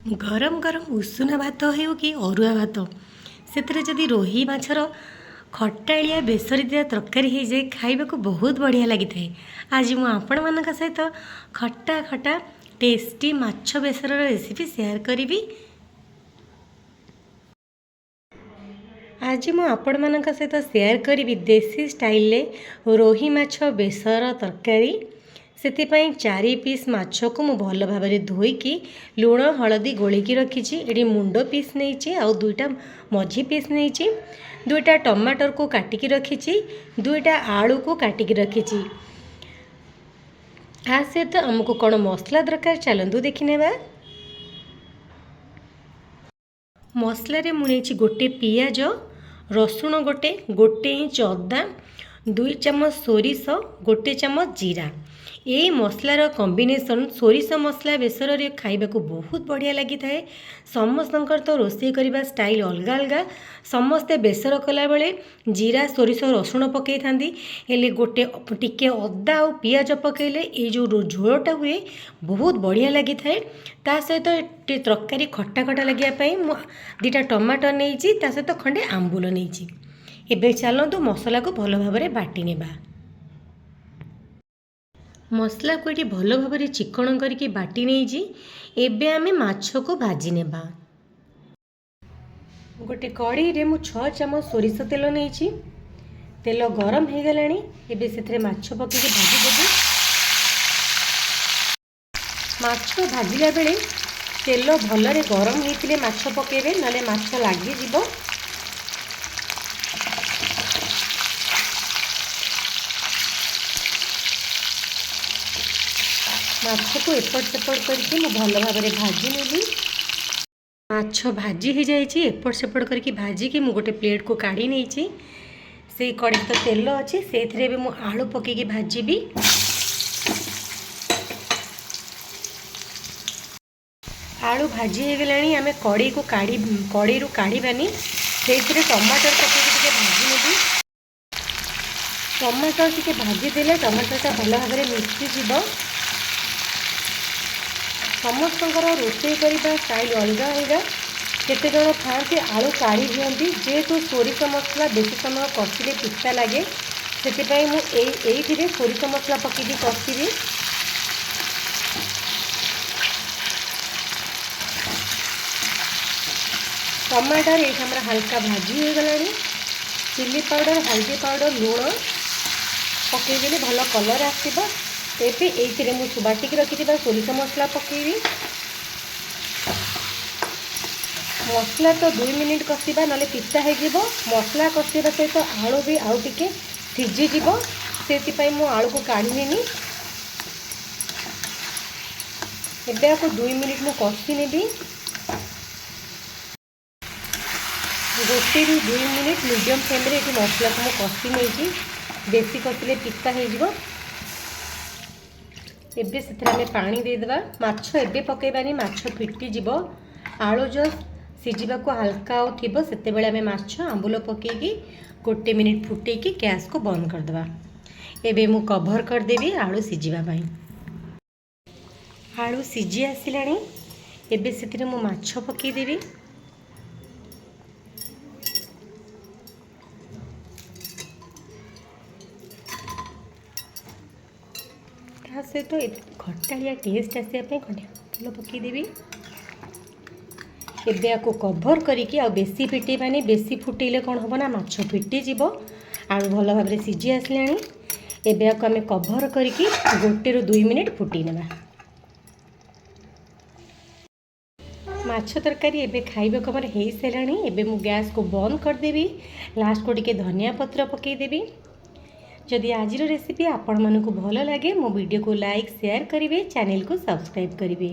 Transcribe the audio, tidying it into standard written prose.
गरम गरम उषुना भात हो कि अरुआ भात से जदि रोही माछर खटाड़िया बेसर दिया तरकारी हो जाए खाइबा को बहुत बढ़िया लगी था। आज मुझे आपण मान सहित खट्टा खट्टा टेस्टी माछ बेसर रेसिपी शेयर करी। आज मुझे आपण मान सहित शेयर करी देसी स्टाइल रोही माछ बेसर तरकारी। से 4 पीस माछ को मु भल भाव धोईकी लुण हलदी गोलिकी रखी। ये मुंड पीस नहीं आउ 2टा मझी पीस नहीं 2टा टमाटर को काटिकी रखी 2टा आलू को काटिकी रखी। आ सहित आमको कौन मसला दरकार चलतु देखने। मसलारे मुझे गोटे पियाज रसुण गोटे इंच अदा 2 चामच सोरिष गोटे चामच जीरा यही मसलार कॉम्बिनेशन सोरिष मसला बेसर खाइबा को बहुत बढ़िया लगी था। समस्त तो रोषे करने स्टाइल अलग अलग समस्ते बेसर कला बेले जीरा सोरिष रसुण पकई था गोटे टिके अदा और पियाज पकईले ये जो झोलटा हुए बहुत बढ़िया लगी था। ता सहित तरकारी खट्टा खट्टा लगे 2टा टमाटर नहीं सहित खंडे आंबुल नहीं। एबे चलतु मसला को भल भाव बाटी नेबा। मसला को ये भल भाव चिकण करके बाटी नहीं। एबे आमे माछ को भाजी नेबा। गोटे कढ़ई रे मु 6 चामच सोरिष तेल नहीं। तेल गरम हो गलानी एबे से माछ पकईके भाजी देबे। माछ भाजिला बेले तेल भलरे गरम होइतिले माछ पकेबे नले माछ लागी जिवो। माछ को एपट सेपट करके मु भल भाव भाजी नेली। माछ भाजी हो जाइए एपट सेपट करके भाजी की मु गोटे प्लेट को काढ़ी नहीं। से कड़ी तो तेल अच्छी से मु आलू पकईकी भाजीबी। आलू भाजी हो गलानी आमे कड़ी को कड़ी रू काढ़ानी से टमाटर पकईकी भाजी नेबी। टमाटर टी भाजी देले टमाटरटा भल भाव मिसी जीव। समस्त रोषे करने स्टाइल अलग अलग केते जन था आलू काढ़ी दिखती जेहेतु सोरिष मसला बेसी समय कषिले पिता लगे से मुझे सोरिष मसला पकईकी कषिबी। टमाटर ये हल्का भाजी हो गलानी। चिली पाउडर हल्दी पाउडर लुण पकईदेले भल कलर आसब। एबे ये मुझे बाटिकी रखी सोरिष मसला पकईबी। मसला तो 2 मिनिट कषा ना पिता हो मसला कषा सहित आलू भी आउ टे सीझीज से मु आलू को काढ़ी नेनी। एबे आपको 2 मिनिट मु कषि नेबी। गोटे 2 मिनिट मीडियम फ्लेम रे मसला को मु कषि नहीं बेसी कषिले पिता हो। एबे से पानी देदेबा। माछ एबे पकईबानी माछ फिटी जीव। आलू जो सीझा को हल्का थी से आमे माछ आंबुल पकईकी गोटे मिनिट फुटेकी गैस को बंद करदेबा। एबे मु कभर करदेवी आलू सीझापी। आलू सीझी आसिलानी एबे से मु माछ पकईदेवी। सहित खटाड़िया टेस्ट आसापी खंडे तेल पकईदेवी। एबे आपको कभर करके आ बेसी फिटेबानी बेसी फुटेले कौन हम ना माछ फिटीज आलू भल भाव सीझी आसलानी। एबे आपको आम कभर करके 1 ରୁ 2 मिनिट फुटी नेबा। माछ तरकारी एबे खाइबा को हमर हो सारानी। एबे मु गैस को बंद करदेवी। लास्ट को टिके धनिया पत्र पकईदेवी। जदि आज रेसिपी आपण मानक भल लगे मो वीडियो को लाइक शेयर करेंगे चैनल को सब्सक्राइब करेंगे।